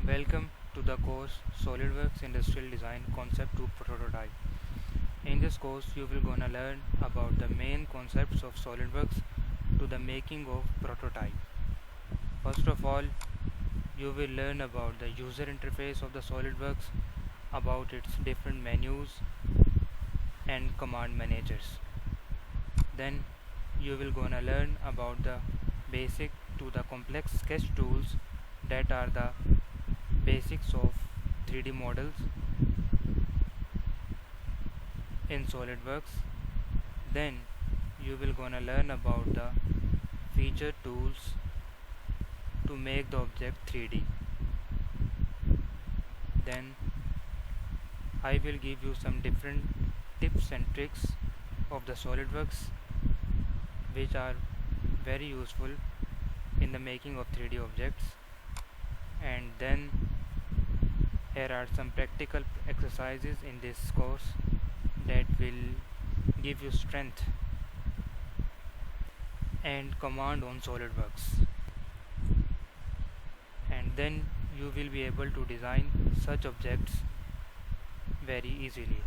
Welcome to the course Solidworks Industrial Design Concept to Prototype. In this course, you will gonna learn about the main concepts of SolidWorks to the making of prototype. First of all, you will learn about the user interface of the SolidWorks, about its different menus and command managers. Then you will gonna learn about the basic to the complex sketch tools that are the basics of 3D models in SolidWorks. Then you will gonna learn about the feature tools to make the object 3D. Then I will give you some different tips and tricks of the SolidWorks which are very useful in the making of 3D objects. And then here are some practical exercises in this course that will give you strength and command on SolidWorks, and then you will be able to design such objects very easily.